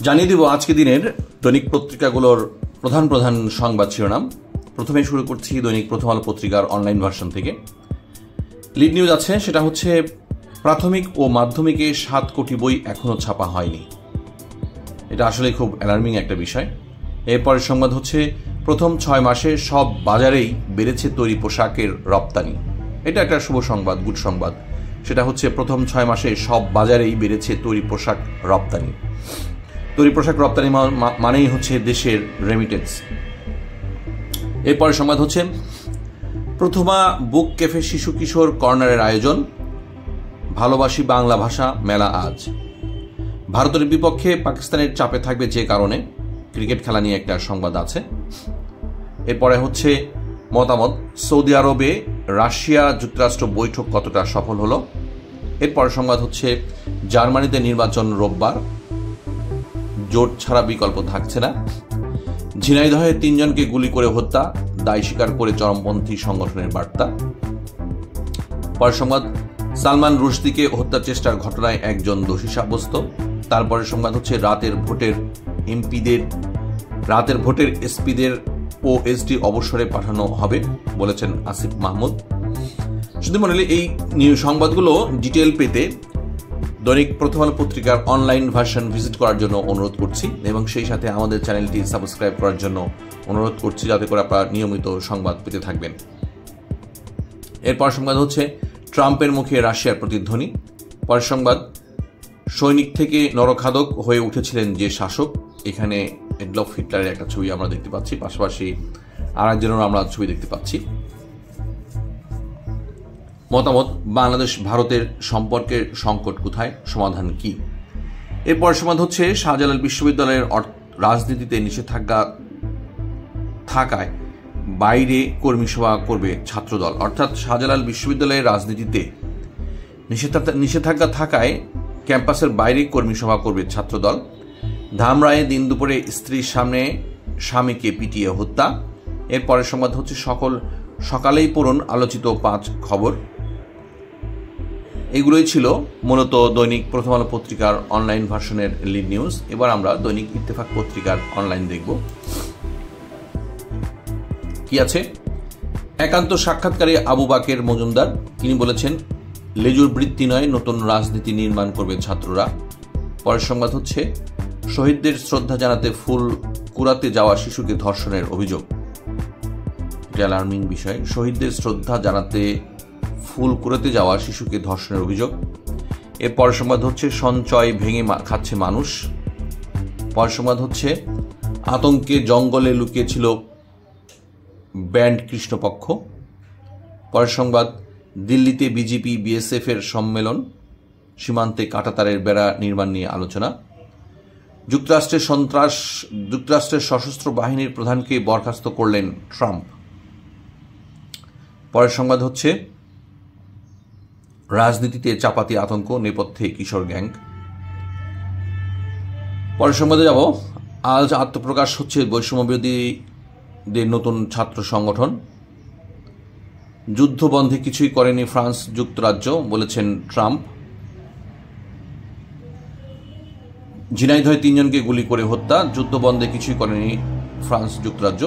জানিয়ে দিব আজকে দিনের দৈনিক পত্রিকাগুলোর প্রধান প্রধান সংবাদ শিরোনাম। প্রথমে শুরু করছি দৈনিক প্রথম আলো পত্রিকার অনলাইন ভার্সন থেকে। লিড নিউজ আছে, সেটা হচ্ছে প্রাথমিক ও মাধ্যমিকে 7 কোটি বই এখনো ছাপা হয়নি। এটা আসলে খুব অ্যালার্মিং একটা বিষয়। এরপরের সংবাদ হচ্ছে প্রথম 6 মাসে সব বাজারেই বেড়েছে তৈরি পোশাকের রপ্তানি। এটা একটা শুভ সংবাদ, গুড সংবাদ। সেটা হচ্ছে প্রথম 6 মাসে সব বাজারেই বেড়েছে তৈরি পোশাক রপ্তানি। তৈরি পোশাক রপ্তানি মানেই হচ্ছে দেশের রেমিটেন্স। এরপরের সংবাদ হচ্ছে প্রথমা বুক ক্যাফে শিশু কিশোর কর্নারের আয়োজন, ভালোবাসি বাংলা ভাষা মেলা আজ। ভারতের বিপক্ষে পাকিস্তানের চাপে থাকবে যে কারণে, ক্রিকেট খেলা নিয়ে একটা সংবাদ আছে। এরপরে হচ্ছে মতামত, সৌদি আরবে রাশিয়া যুক্তরাষ্ট্র বৈঠক কতটা সফল হলো। এরপরের সংবাদ হচ্ছে জার্মানিতে নির্বাচন রোববার, জোট ছাড়া বিকল্প থাকছে না। ঝিনাইদহে 3 জনকে গুলি করে হত্যা, দায় স্বীকার করে চরমপন্থী সংগঠনের বার্তা। পরের সংবাদ, সালমান রুশদিকে হত্যা চেষ্টার ঘটনায় একজন দোষী সাব্যস্ত। তারপরের সংবাদ হচ্ছে রাতের ভোটের এসপিদের ও এসডি অবসরে পাঠানো হবে বলেছেন আসিফ মাহমুদ। শুধু মনে হলে এই সংবাদগুলো ডিটেল পেতে দৈনিক প্রথম আলো পত্রিকার অনলাইন ভার্সন ভিজিট করার জন্য অনুরোধ করছি এবং সেই সাথে আমাদের চ্যানেলটি সাবস্ক্রাইব করার জন্য অনুরোধ করছি, যাতে করে আপনারা নিয়মিত সংবাদ পেতে থাকবেন। এরপর সংবাদ হচ্ছে ট্রাম্পের মুখে রাশিয়ার প্রতিধ্বনি। পরের সংবাদ, সৈনিক থেকে নরখাদক হয়ে উঠেছিলেন যে শাসক। এখানে এডলফ হিটলারের একটা ছবি আমরা দেখতে পাচ্ছি, পাশাপাশি আরেকজনেরও আমরা ছবি দেখতে পাচ্ছি। মতামত, বাংলাদেশ ভারতের সম্পর্কের সংকট কোথায়, সমাধান কি। এরপর সংবাদ হচ্ছে শাহজালাল বিশ্ববিদ্যালয়ের রাজনীতিতে নিষেধাজ্ঞা থাকায় বাইরে কর্মী সভা করবে ছাত্রদল। অর্থাৎ শাহজালাল বিশ্ববিদ্যালয়ের রাজনীতিতে নিষেধাজ্ঞা থাকায় ক্যাম্পাসের বাইরে কর্মী সভা করবে ছাত্রদল। ধামরায়ে দিন দুপুরে স্ত্রীর সামনে স্বামীকে পিটিয়ে হত্যা। এরপরের সংবাদ হচ্ছে সকালেই পড়ুন আলোচিত 5 খবর। এগুলোই ছিল মূলত দৈনিক প্রথম আলো পত্রিকার অনলাইন ভার্সনের লিড নিউজ। এবার আমরা দৈনিক ইত্তেফাক পত্রিকার অনলাইন দেখব কি আছে। একান্ত সাক্ষাৎকারে আবু বাকের মজুমদার, তিনি বলেছেন লেজুর বৃত্তি নয়, নতুন রাজনীতি নির্মাণ করবে ছাত্ররা। পরের সংবাদ হচ্ছে শহীদদের শ্রদ্ধা জানাতে ফুল কুড়াতে যাওয়া শিশুকে ধর্ষণের অভিযোগ। অ্যালার্মিং বিষয়, শহীদদের শ্রদ্ধা জানাতে ফুল কুড়াতে যাওয়া শিশুকে ধর্ষণের অভিযোগ। এর পরের সংবাদ হচ্ছে সঞ্চয় ভেঙে খাচ্ছে মানুষ। পরের সংবাদ হচ্ছে আতঙ্কে জঙ্গলে লুকিয়েছিল ব্যান্ড কৃষ্ণপক্ষ। পরের সংবাদ, দিল্লিতে বিজেপি বিএসএফ এর সম্মেলন, সীমান্তে কাঁটাতারের বেড়া নির্মাণ নিয়ে আলোচনা। যুক্তরাষ্ট্রের সশস্ত্র বাহিনীর প্রধানকে বরখাস্ত করলেন ট্রাম্প। পরের সংবাদ হচ্ছে রাজনীতিতে চাপাতি আতঙ্ক, নেপথ্যে কিশোর গ্যাং। পরের সংবাদে যাব, আজ আত্মপ্রকাশ হচ্ছে বৈষম্যবিরোধীদের নতুন ছাত্র সংগঠন। যুদ্ধবন্ধে কিছুই করেনি ফ্রান্স যুক্তরাজ্য বলেছেন ট্রাম্প। ঝিনাইদহে 3 জনকে গুলি করে হত্যা, যুদ্ধবন্ধে কিছুই করেনি ফ্রান্স যুক্তরাজ্য।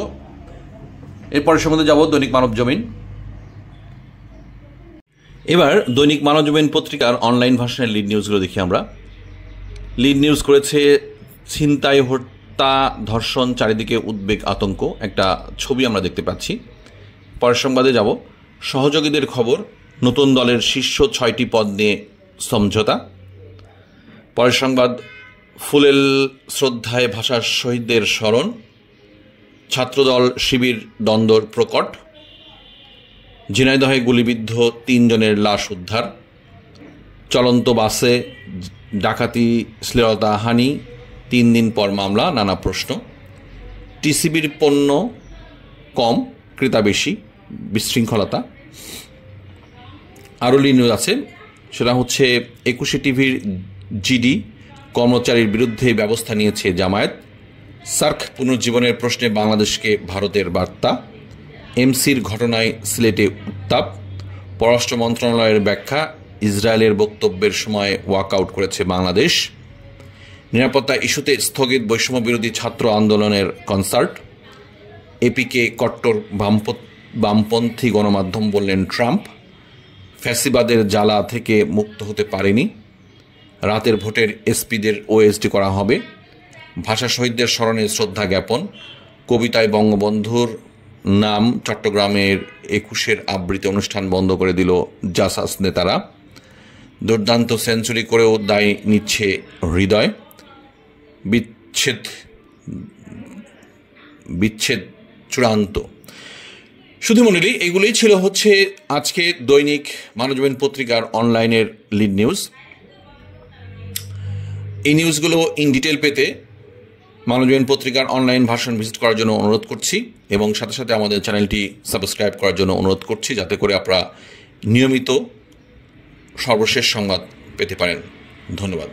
এরপরের সম্বন্ধে যাব দৈনিক মানব জমিন। এবার দৈনিক মানব জমিন পত্রিকার অনলাইন ভার্সনের লিড নিউজগুলো দেখি আমরা। লিড নিউজ করেছে ছিনতাই, হত্যা, ধর্ষণ, চারিদিকে উদ্বেগ আতঙ্ক, একটা ছবি আমরা দেখতে পাচ্ছি। পরের সংবাদে যাব, সহযোগীদের খবর, নতুন দলের শীর্ষ 6টি পদ নিয়ে সমঝোতা। পরের সংবাদ, ফুলেল শ্রদ্ধায় ভাষা শহীদদের স্মরণ, ছাত্রদল শিবির দ্বন্দ্বর প্রকট। ঝিনাইদহে গুলিবিদ্ধ 3 জনের লাশ উদ্ধার। চলন্ত বাসে ডাকাতি, শ্লীলতাহানি, 3 দিন পর মামলা, নানা প্রশ্ন। টিসিবির পণ্য কম, ক্রেতা বেশি, বিশৃঙ্খলতা। আরও লিড নিউজ আছে, সেটা হচ্ছে 21 টিভির জিডি কর্মচারীর বিরুদ্ধে ব্যবস্থা নিয়েছে জামায়াত। সার্ক পুনর্জীবনের প্রশ্নে বাংলাদেশকে ভারতের বার্তা। এমসির ঘটনায় সিলেটে উত্তাপ। পররাষ্ট্র মন্ত্রণালয়ের ব্যাখ্যা, ইসরায়েলের বক্তব্যের সময় ওয়াকআউট করেছে বাংলাদেশ। নিরাপত্তা ইস্যুতে স্থগিত বৈষম্য বিরোধী ছাত্র আন্দোলনের কনসার্ট। এপিকে কট্টর বামপন্থী গণমাধ্যম বললেন ট্রাম্প। ফ্যাসিবাদের জ্বালা থেকে মুক্ত হতে পারেনি। রাতের ভোটের এসপিদের ওএসডি করা হবে। ভাষা শহীদদের স্মরণে শ্রদ্ধা জ্ঞাপন। কবিতায় বঙ্গবন্ধুর নাম। চট্টগ্রামের 21-এর আবৃত্তি অনুষ্ঠান বন্ধ করে দিল জাসাস নেতারা। দুর্দান্ত সেঞ্চুরি করেও দায় নিচ্ছে হৃদয়। বিচ্ছেদ চূড়ান্ত। সুধীমণ্ডলী, এগুলোই ছিল হচ্ছে আজকে দৈনিক মানবজমিন পত্রিকার অনলাইনের লিড নিউজ। এই নিউজগুলো ইন ডিটেল পেতে মানবজমিন পত্রিকার অনলাইন ভার্সন ভিজিট করার জন্য অনুরোধ করছি এবং সাথে সাথে আমাদের চ্যানেলটি সাবস্ক্রাইব করার জন্য অনুরোধ করছি, যাতে করে আপনারা নিয়মিত সর্বশেষ সংবাদ পেতে পারেন। ধন্যবাদ।